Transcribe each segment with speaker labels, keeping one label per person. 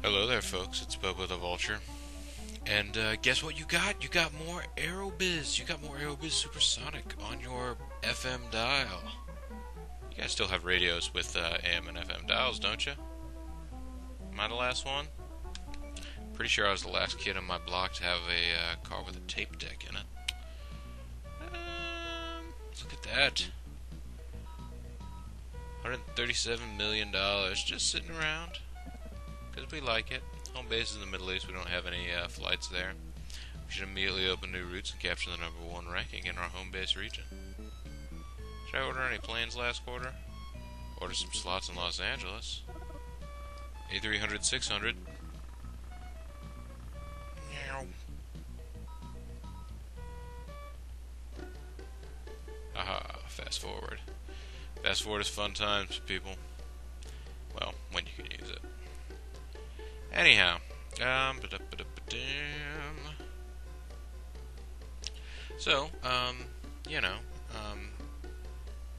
Speaker 1: Hello there, folks. It's Bubba the Vulture. And guess what you got? You got more Aerobiz. You got more Aerobiz Supersonic on your FM dial. You guys still have radios with AM and FM dials, don't you? Am I the last one? Pretty sure I was the last kid on my block to have a car with a tape deck in it. Look at that. $137 million just sitting around. Because we like it. Home base is in the Middle East. We don't have any flights there. We should immediately open new routes and capture the #1 ranking in our home base region. Should I order any planes last quarter? Order some slots in Los Angeles. A300, 600. Aha, fast forward. Fast forward is fun times, people. Well, when you can use it. Anyhow, so,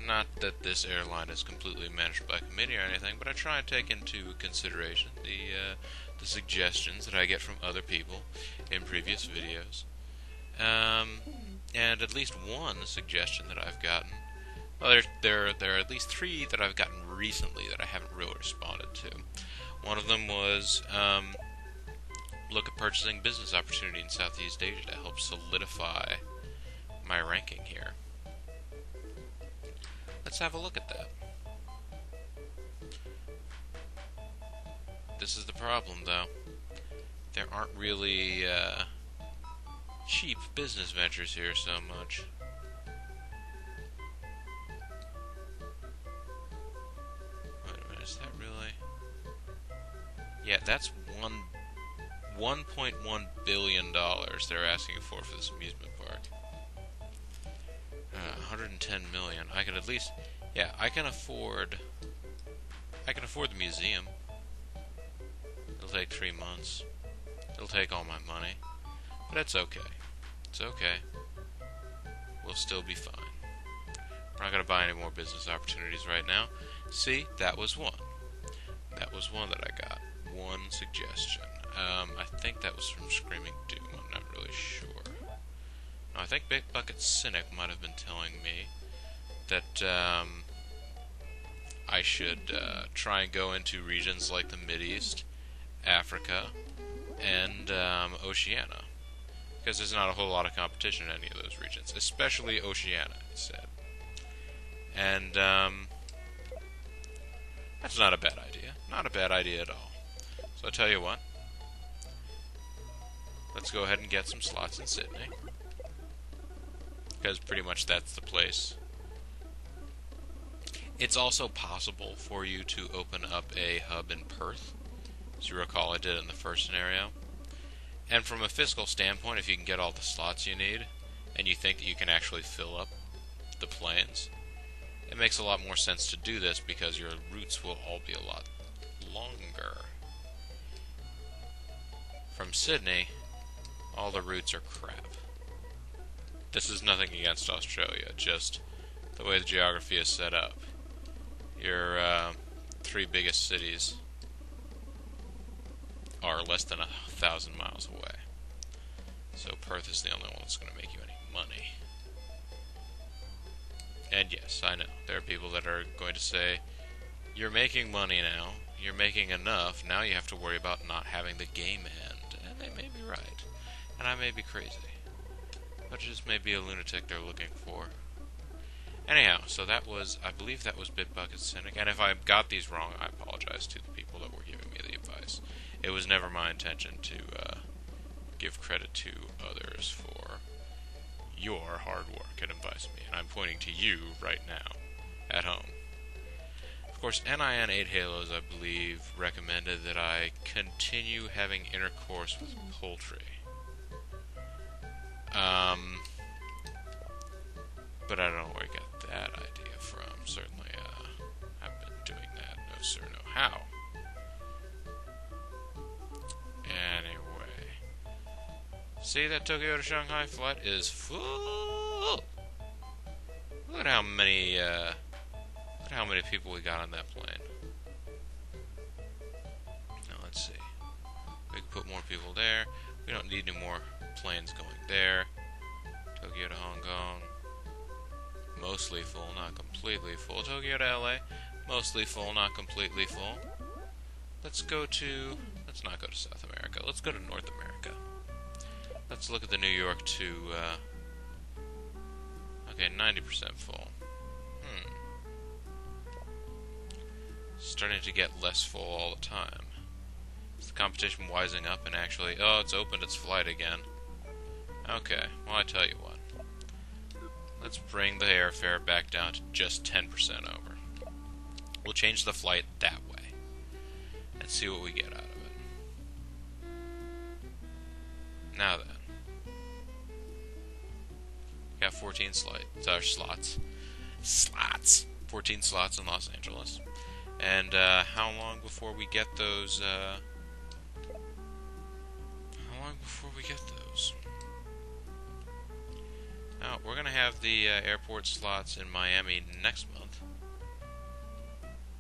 Speaker 1: not that this airline is completely managed by committee or anything, but I try and take into consideration the suggestions that I get from other people in previous videos, and at least one suggestion that I've gotten. Well, there are at least 3 that I've gotten recently that I haven't really responded to. One of them was look at purchasing business opportunity in Southeast Asia to help solidify my ranking here. Let's have a look at that. This is the problem, though. There aren't really cheap business ventures here so much. Wait a minute, is that really... Yeah, that's $1.1 billion they're asking for this amusement park. 110 million. I could at least, yeah, I can afford the museum. It'll take 3 months. It'll take all my money, but it's okay. It's okay. We'll still be fine. We're not gonna buy any more business opportunities right now. See, that was one. That was one that I got. One suggestion. I think that was from Screaming Doom. I'm not really sure. No, I think Big Bucket Cynic might have been telling me that I should try and go into regions like the Mideast, Africa, and Oceania. Because there's not a whole lot of competition in any of those regions, especially Oceania, he said. And that's not a bad idea. Not a bad idea at all. So I'll tell you what. Let's go ahead and get some slots in Sydney. Because pretty much that's the place. It's also possible for you to open up a hub in Perth. As you recall, I did it in the first scenario. And from a fiscal standpoint, if you can get all the slots you need, and you think that you can actually fill up the planes, it makes a lot more sense to do this because your routes will all be a lot longer. From Sydney, all the routes are crap. This is nothing against Australia, just the way the geography is set up. Your 3 biggest cities are less than 1,000 miles away. So Perth is the only one that's going to make you any money. And yes, I know, there are people that are going to say, you're making money now, you're making enough, now you have to worry about not having the game end. And they may be right. And I may be crazy. But it just may be a lunatic they're looking for. Anyhow, so that was, I believe that was Bitbucket Cynic. And if I got these wrong, I apologize to the people that were giving me the advice. It was never my intention to give credit to others for your hard work and advice me. And I'm pointing to you right now, at home. Of course, NIN 8 Halos, I believe, recommended that I continue having intercourse with poultry. But I don't know where I got that idea from. Certainly, I've been doing that. No sir, no how. Anyway. See, that Tokyo to Shanghai flight is full! Look at how many people we got on that plane. Now, let's see. there. We don't need any more planes going there. Tokyo to Hong Kong. Mostly full, not completely full. Tokyo to LA. Mostly full, not completely full. Let's not go to South America. Let's go to North America. Let's look at the New York to, okay, 90% full. Starting to get less full all the time. Is the competition wising up and actually, oh, it's opened its flight again. Okay, well, I tell you what. Let's bring the airfare back down to just 10% over. We'll change the flight that way. And see what we get out of it. Now then. We got 14 slots. 14 slots in Los Angeles. And how long before we get those, Now, we're going to have the airport slots in Miami next month.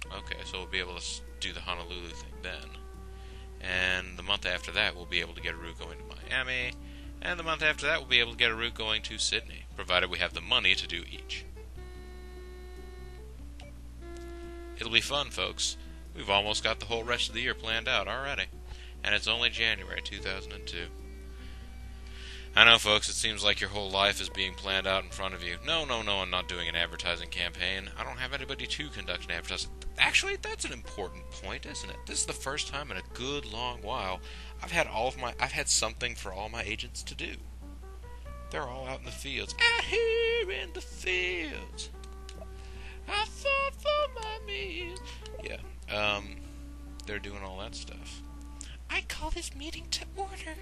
Speaker 1: Okay, so we'll be able to do the Honolulu thing then. And the month after that, we'll be able to get a route going to Miami. And the month after that, we'll be able to get a route going to Sydney, provided we have the money to do each. It'll be fun, folks. We've almost got the whole rest of the year planned out already. And it's only January 2002. I know, folks, it seems like your whole life is being planned out in front of you. No, I'm not doing an advertising campaign. I don't have anybody to conduct an advertising. Actually, that's an important point, isn't it? This is the first time in a good long while I've had something for all my agents to do. They're all out in the fields. Out here in the fields. I fought for my meals. Yeah, they're doing all that stuff. I call this meeting to order.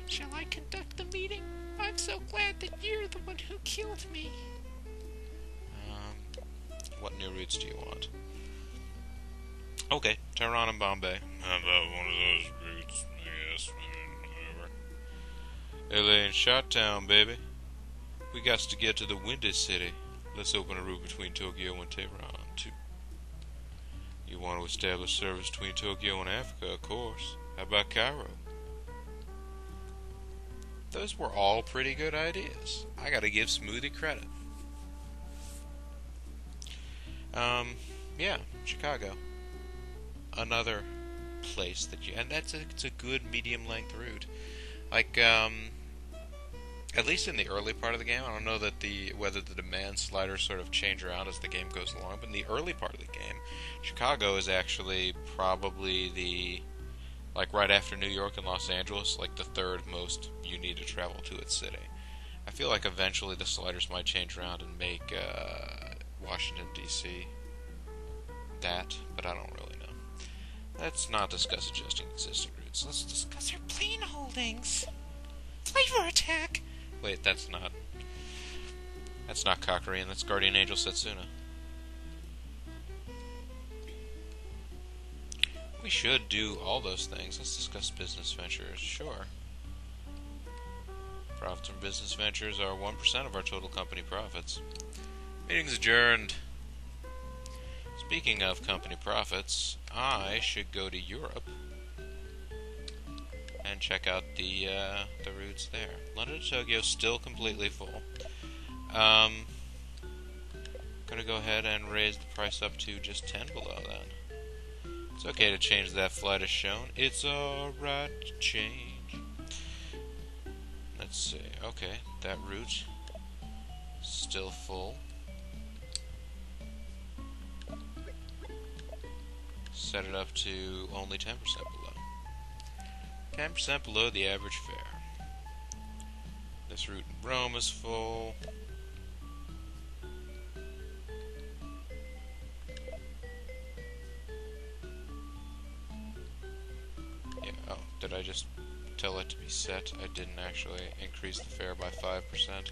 Speaker 1: Shall I conduct the meeting? I'm so glad that you're the one who killed me. What new routes do you want? Okay, Tehran and Bombay. How about one of those routes, I guess. Whatever. LA and Shot-Town, baby. We got to get to the Windy City. Let's open a route between Tokyo and Tehran, too. You want to establish service between Tokyo and Africa, of course. How about Cairo? Those were all pretty good ideas. I gotta give Smoothie credit. Yeah, Chicago. Another place that it's a good medium-length route. Like, at least in the early part of the game, I don't know that whether the demand sliders sort of change around as the game goes along, but in the early part of the game, Chicago is actually probably like right after New York and Los Angeles, like the third most you need to travel to its city. I feel like eventually the sliders might change around and make Washington, D.C. that, but I don't really know. Let's not discuss adjusting existing routes. Let's discuss our plane holdings. Flavor attack! Wait, that's not Cockerian, that's Guardian Angel Setsuna. We should do all those things. Let's discuss business ventures. Sure. Profits from business ventures are 1% of our total company profits. Meeting's adjourned. Speaking of company profits, I should go to Europe and check out the routes there. London to Tokyo still completely full. Gonna go ahead and raise the price up to just 10 below then. It's okay to change that flight as shown. It's alright to change. Let's see. Okay, that route still full. Set it up to only 10% below. 10% below the average fare. This route in Rome is full. Did I just tell it to be set? I didn't actually increase the fare by 5%.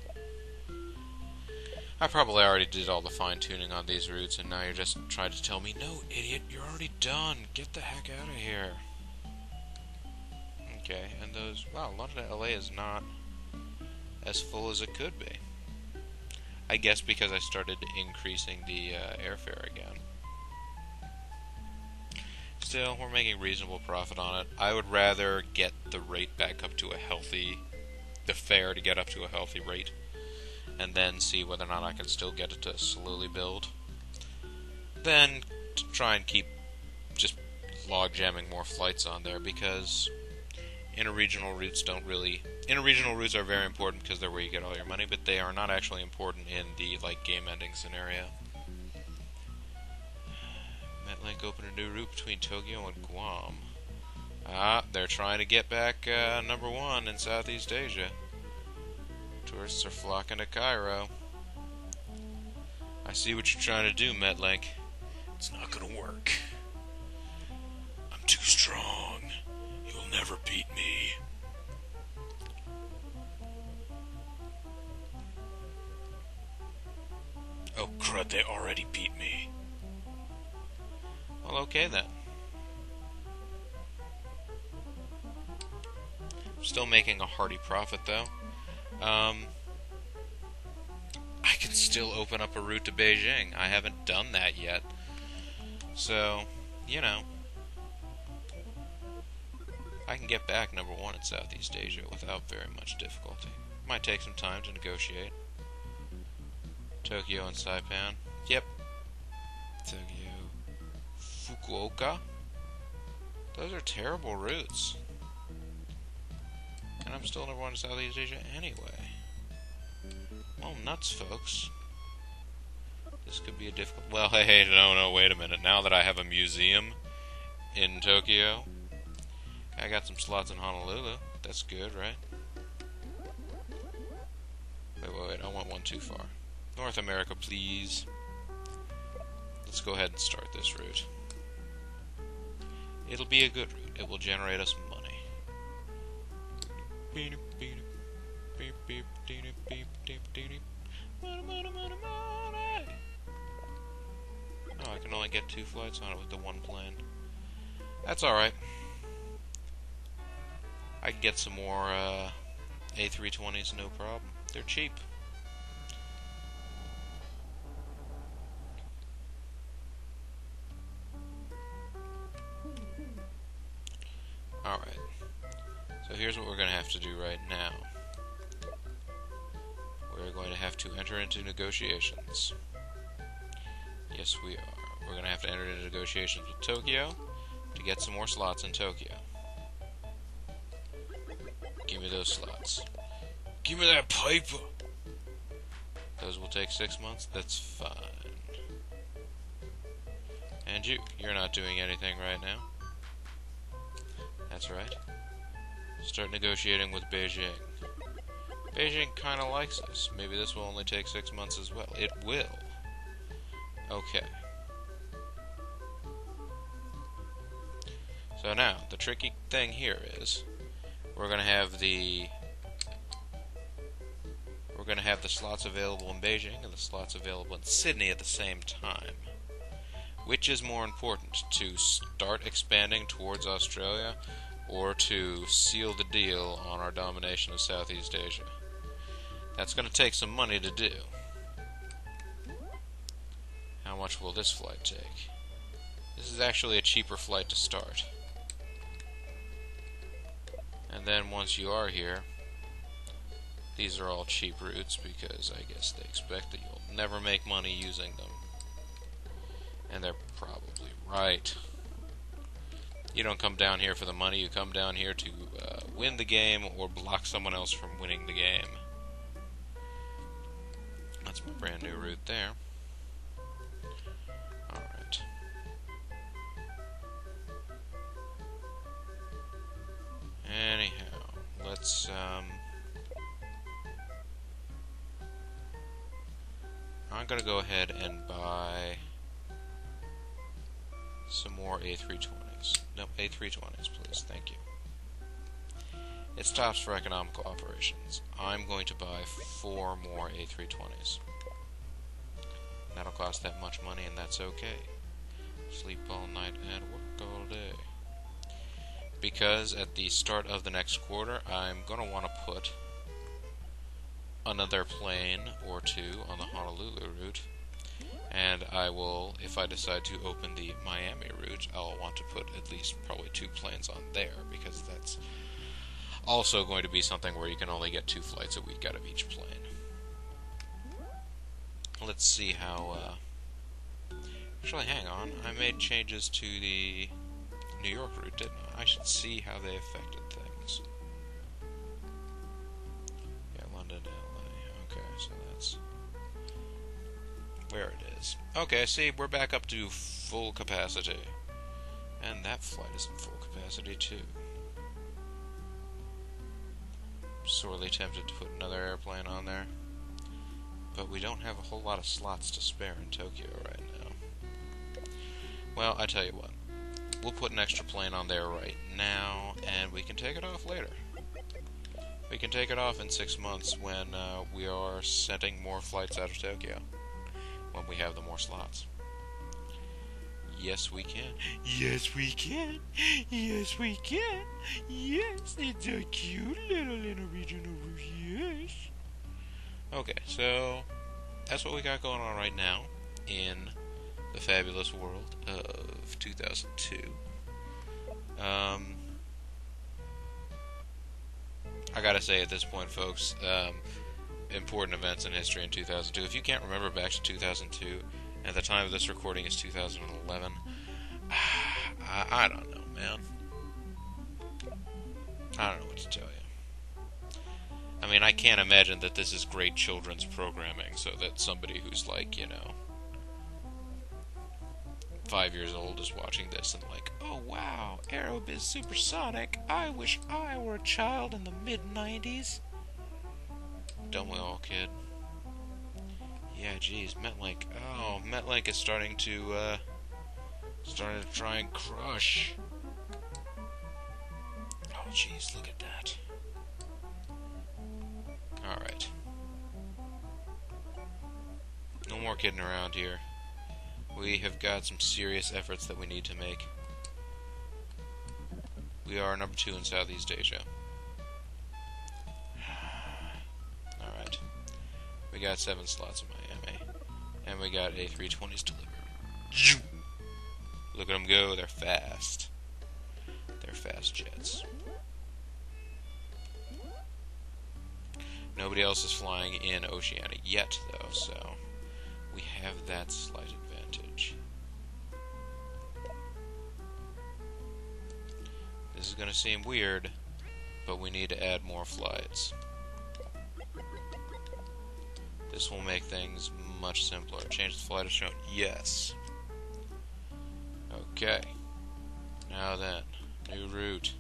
Speaker 1: I probably already did all the fine-tuning on these routes, and now you're just trying to tell me, no, idiot, you're already done. Get the heck out of here. Okay, and those... Wow, London to LA is not as full as it could be. I guess because I started increasing the airfare again. Still, we're making reasonable profit on it. I would rather get the rate back up to the fare to get up to a healthy rate, and then see whether or not I can still get it to slowly build, than to try and keep just log jamming more flights on there, because interregional routes are very important because they're where you get all your money, but they are not actually important in the game ending scenario. MetLink opened a new route between Tokyo and Guam. They're trying to get back number one in Southeast Asia. Tourists are flocking to Cairo. I see what you're trying to do, MetLink. It's not gonna work. I'm too strong. You'll never beat me. Oh crud, they already beat me. Well, okay then. Still making a hearty profit though. I can still open up a route to Beijing. I haven't done that yet. So, I can get back number one in Southeast Asia without very much difficulty. Might take some time to negotiate. Tokyo and Saipan. Yep. Tokyo. Fukuoka. Those are terrible routes. And I'm still number one in Southeast Asia anyway. Well, nuts, folks. This could be a difficult... Well, hey, no, wait a minute. Now that I have a museum in Tokyo, I got some slots in Honolulu. That's good, right? Wait, I want one too far. North America, please. Let's go ahead and start this route. It'll be a good route. It will generate us money. Oh, I can only get 2 flights on it with the one plane. That's alright. I can get some more A320s, no problem. They're cheap. Alright. So here's what we're going to have to do right now. We're going to have to enter into negotiations. Yes, we are. We're going to have to enter into negotiations with Tokyo to get some more slots in Tokyo. Give me those slots. Give me that paper! Those will take 6 months? That's fine. And you're not doing anything right now. That's right. Start negotiating with Beijing. Beijing kind of likes us. Maybe this will only take 6 months as well. It will. Okay. So now, the tricky thing here is we're going to have the slots available in Beijing and the slots available in Sydney at the same time. Which is more important, to start expanding towards Australia or to seal the deal on our domination of Southeast Asia? That's going to take some money to do. How much will this flight take? This is actually a cheaper flight to start. And then once you are here, these are all cheap routes because I guess they expect that you'll never make money using them. And they're probably right. You don't come down here for the money, you come down here to win the game or block someone else from winning the game. That's my brand new route there. Alright. Anyhow, let's I'm gonna go ahead and buy some more A320s. No, A320s, please. Thank you. It stops for economical operations. I'm going to buy 4 more A320s. That'll cost that much money, and that's okay. Sleep all night and work all day. Because at the start of the next quarter, I'm going to want to put another plane or 2 on the Honolulu route, And I will, if I decide to open the Miami route, I'll want to put at least probably 2 planes on there, because that's also going to be something where you can only get 2 flights a week out of each plane. Let's see how, actually, hang on, I made changes to the New York route, didn't I? I should see how they affected things. Yeah, London, LA, okay, so that's where it is. Okay, see, we're back up to full capacity. And that flight is at full capacity, too. Sorely tempted to put another airplane on there. But we don't have a whole lot of slots to spare in Tokyo right now. Well, I tell you what. We'll put an extra plane on there right now, and we can take it off later. We can take it off in 6 months when we are sending more flights out of Tokyo. When we have the more slots. Yes, we can. Yes, we can. Yes, we can. Yes, it's a cute little regional route. Yes. Okay, so that's what we got going on right now in the fabulous world of 2002. I gotta say at this point, folks, important events in history in 2002. If you can't remember back to 2002, at the time of this recording is 2011, I don't know, man. I don't know what to tell you. I mean, I can't imagine that this is great children's programming, so that somebody who's like, 5 years old is watching this and like, oh wow, Aerobiz Supersonic, I wish I were a child in the mid-90s. Don't we all, kid? Yeah, geez, MetLink. Oh, MetLink is starting to try and crush. Oh, geez, look at that. Alright. No more kidding around here. We have got some serious efforts that we need to make. We are number 2 in Southeast Asia. Alright. We got 7 slots in Miami. And we got A320s delivered. Look at them go, they're fast. They're fast jets. Nobody else is flying in Oceania yet, though, so we have that slight advantage. This is going to seem weird, but we need to add more flights. This will make things much simpler. Change the flight as shown. Yes. Okay. Now then, new route.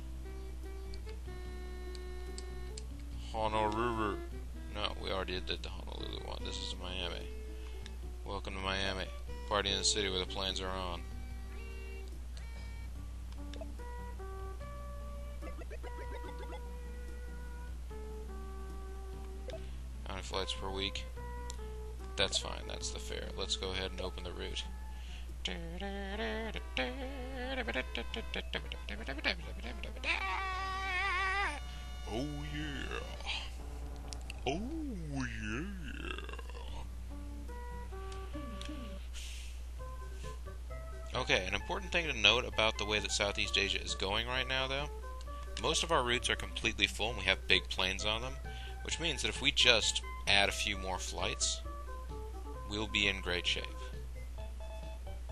Speaker 1: Honolulu. No, we already did the Honolulu one. This is Miami. Welcome to Miami. Party in the city where the planes are on. How many flights per week? That's fine, that's the fare. Let's go ahead and open the route. Oh yeah. Oh yeah. Okay, an important thing to note about the way that Southeast Asia is going right now, though, most of our routes are completely full and we have big planes on them, which means that if we just add a few more flights, we'll be in great shape.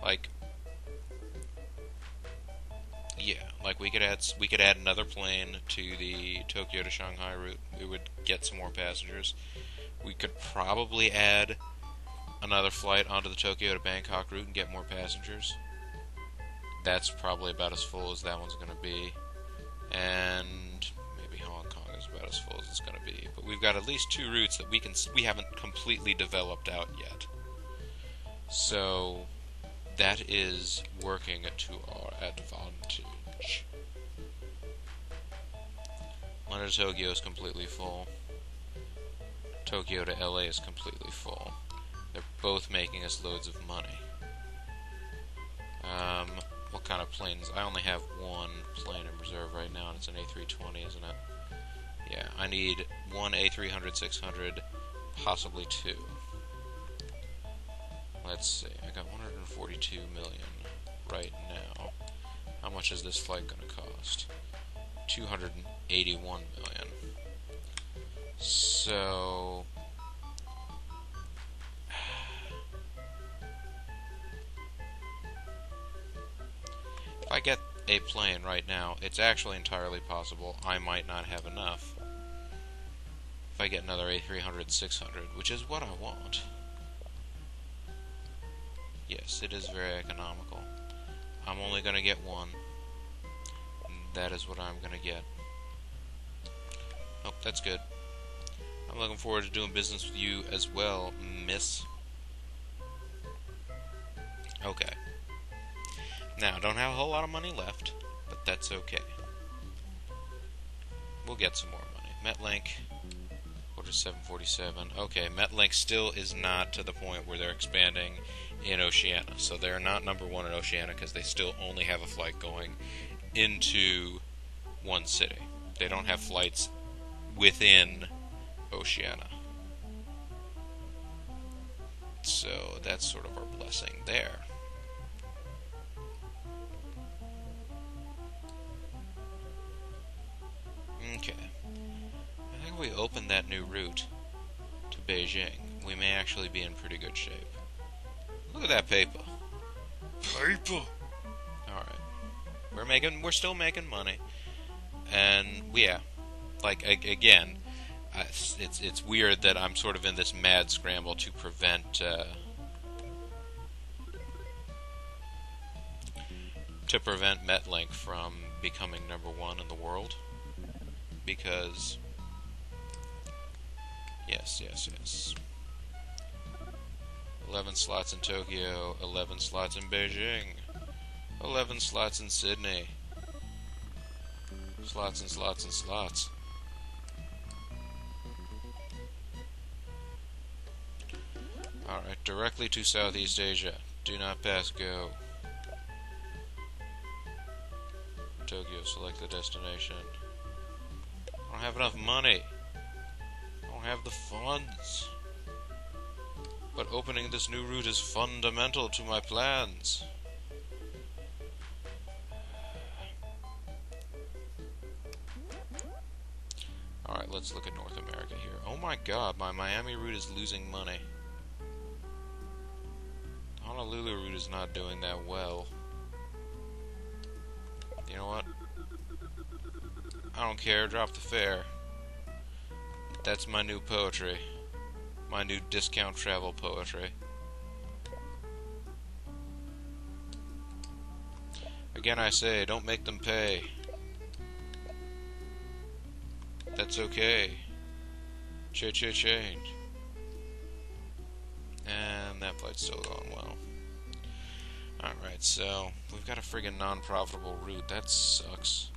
Speaker 1: Like, yeah, like we could add another plane to the Tokyo to Shanghai route. We would get some more passengers. We could probably add another flight onto the Tokyo to Bangkok route and get more passengers. That's probably about as full as that one's going to be. And maybe Hong Kong is about as full as it's going to be. But we've got at least 2 routes that we haven't completely developed out yet. So that is working to our advantage. London to Tokyo is completely full. Tokyo to LA is completely full. They're both making us loads of money. What kind of planes? I only have 1 plane in reserve right now, and it's an A320, isn't it? Yeah, I need 1 A300-600, possibly 2. Let's see, I got 142 million right now. How much is this flight going to cost? 281 million. So if I get a plane right now, it's actually entirely possible I might not have enough. If I get another A300, 600, which is what I want. Yes, it is very economical. I'm only going to get one. That is what I'm going to get. Oh, that's good. I'm looking forward to doing business with you as well, miss. Okay. Now, I don't have a whole lot of money left, but that's okay. We'll get some more money. MetLink, order 747. Okay, MetLink still is not to the point where they're expanding in Oceania. So they're not number one in Oceania because they still only have a flight going into one city. They don't have flights within Oceania. So that's sort of our blessing there. Okay. I think if we open that new route to Beijing, we may actually be in pretty good shape. Look at that paper. Paper! Alright. We're still making money. And, yeah. Like, again, it's weird that I'm sort of in this mad scramble to prevent MetLink from becoming number one in the world, because yes, 11 slots in Tokyo, 11 slots in Beijing, 11 slots in Sydney, slots and slots and slots. Alright, directly to Southeast Asia. Do not pass go. Tokyo, select the destination. I don't have enough money. I don't have the funds. But opening this new route is fundamental to my plans. Alright, let's look at North America here. Oh my god, my Miami route is losing money. Honolulu route is not doing that well. You know what? I don't care, drop the fare. That's my new poetry. My new discount travel poetry. Again I say, don't make them pay. That's okay. Change. And that flight's still going well. Alright, so we've got a friggin' non-profitable route. That sucks.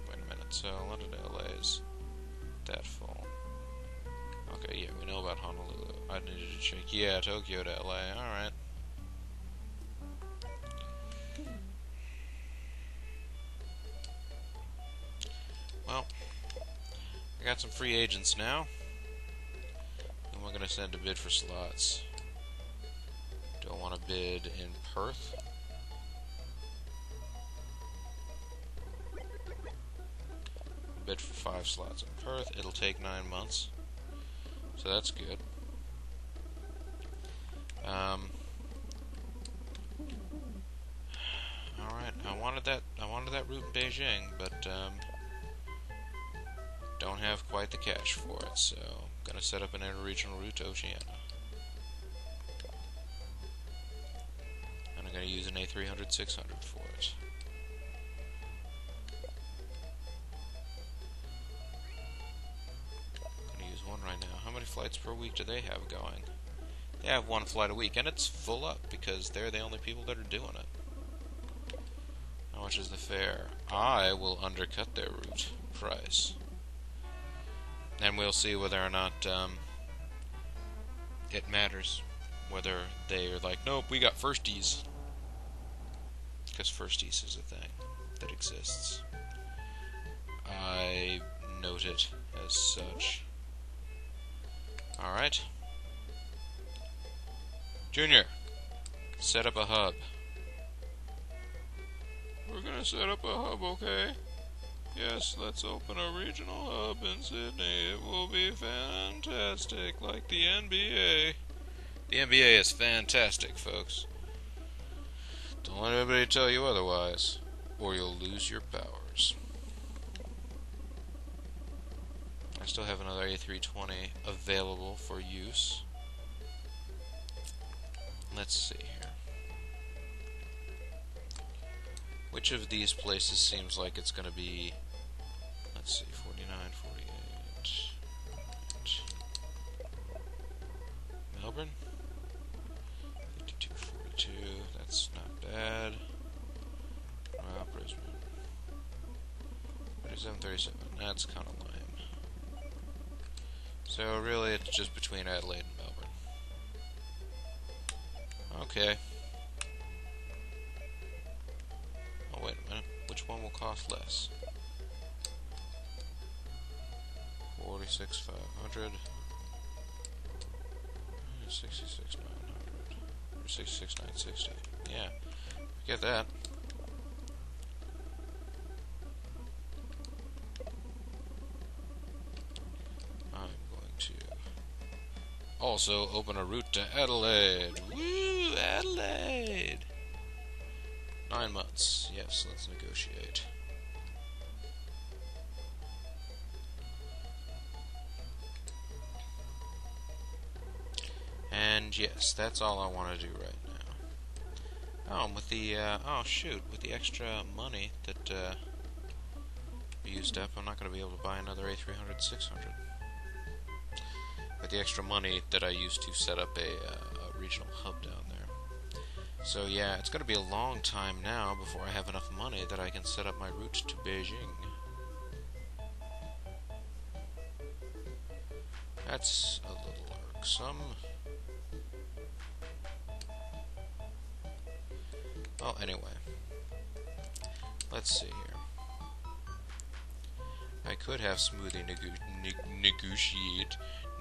Speaker 1: Wait a minute, so London to LA is that full. Okay, yeah, we know about Honolulu. I needed to check. Yeah, Tokyo to LA. Alright. Well, I got some free agents now. And we're gonna send a bid for slots. Do I want to bid in Perth? Bid for 5 slots in Perth. It'll take 9 months. So that's good. Alright, I wanted that route in Beijing, but don't have quite the cash for it, so I'm gonna set up an interregional route to Oceania. And I'm gonna use an A300 600 for it. I'm gonna use one right now. How many flights per week do they have going? They have 1 flight a week, and it's full up because they're the only people that are doing it. How much is the fare? I will undercut their route price. And we'll see whether or not it matters. Whether they're like, nope, we got firsties. Because firsties is a thing that exists. I note it as such. Alright. Junior, set up a hub. We're gonna set up a hub, okay? Yes, let's open a regional hub in Sydney. It will be fantastic, like the NBA. The NBA is fantastic, folks. Don't let anybody tell you otherwise, or you'll lose your powers. I still have another A320 available for use. Let's see here. Which of these places seems like it's going to be, let's see, 49, 48, Melbourne, 52, 42, that's not bad. Well, Brisbane, 37, 37, that's kind of lame. So really it's just between Adelaide and Melbourne. Okay. Oh, wait a minute. Which one will cost less? 46,500. 66,900. Or 66,960. Yeah. Get that. I'm going to also open a route to Adelaide. Woo! Adelaide! 9 months. Yes, let's negotiate. And yes, that's all I want to do right now. Oh, with the, oh shoot, with the extra money that, we used up, I'm not going to be able to buy another A300 600. With the extra money that I used to set up a regional hub down there. So yeah, it's going to be a long time now before I have enough money that I can set up my route to Beijing. That's a little irksome. Well, anyway. Let's see here. I could have Smoothie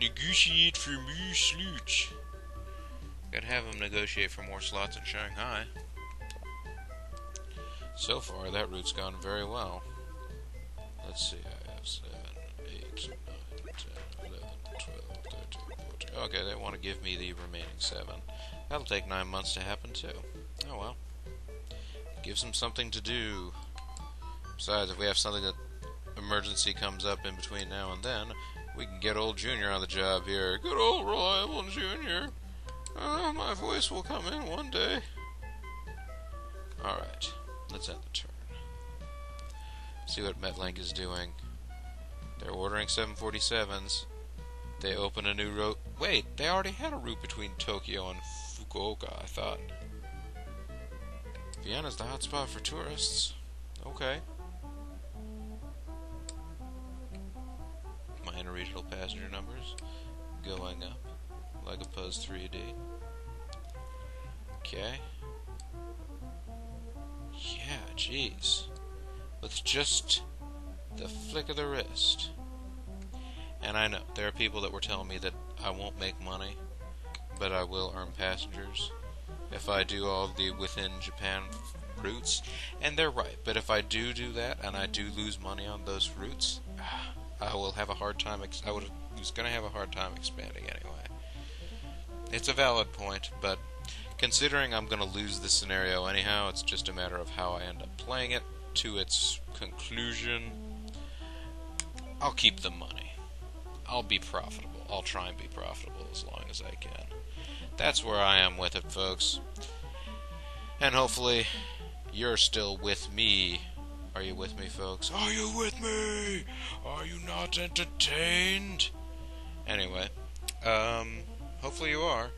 Speaker 1: negotiate for me slooch. Could have him negotiate for more slots in Shanghai. So far, that route's gone very well. Let's see, I have 7, 8, 9, 10, 11, 12, 13, 14. Okay, they want to give me the remaining 7. That'll take 9 months to happen, too. Oh well. Gives them something to do. Besides, if we have something that emergency comes up in between now and then, we can get old Junior on the job here. Good old reliable Junior. My voice will come in one day. Alright, let's end the turn. See what MetLink is doing. They're ordering 747s. They open a new route. Wait, they already had a route between Tokyo and Fukuoka, I thought. Vienna's the hotspot for tourists. Okay. My interregional passenger numbers going up like a Puzz 3D. Okay. Yeah, jeez. With just the flick of the wrist. And I know, there are people that were telling me that I won't make money, but I will earn passengers if I do all the within Japan routes. And they're right, but if I do that, and I do lose money on those routes, I will have a hard time, I was going to have a hard time expanding anyway. It's a valid point, but considering I'm going to lose this scenario anyhow, it's just a matter of how I end up playing it to its conclusion. I'll keep the money. I'll be profitable. I'll try and be profitable as long as I can. That's where I am with it, folks. And hopefully, you're still with me. Are you with me, folks? Are you with me? Are you not entertained? Anyway, hopefully you are.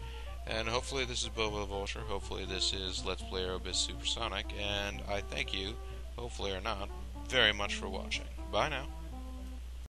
Speaker 1: And hopefully this is Boba the Vulture. Hopefully this is Let's Play Aerobiz Supersonic. And I thank you, hopefully or not, very much for watching. Bye now.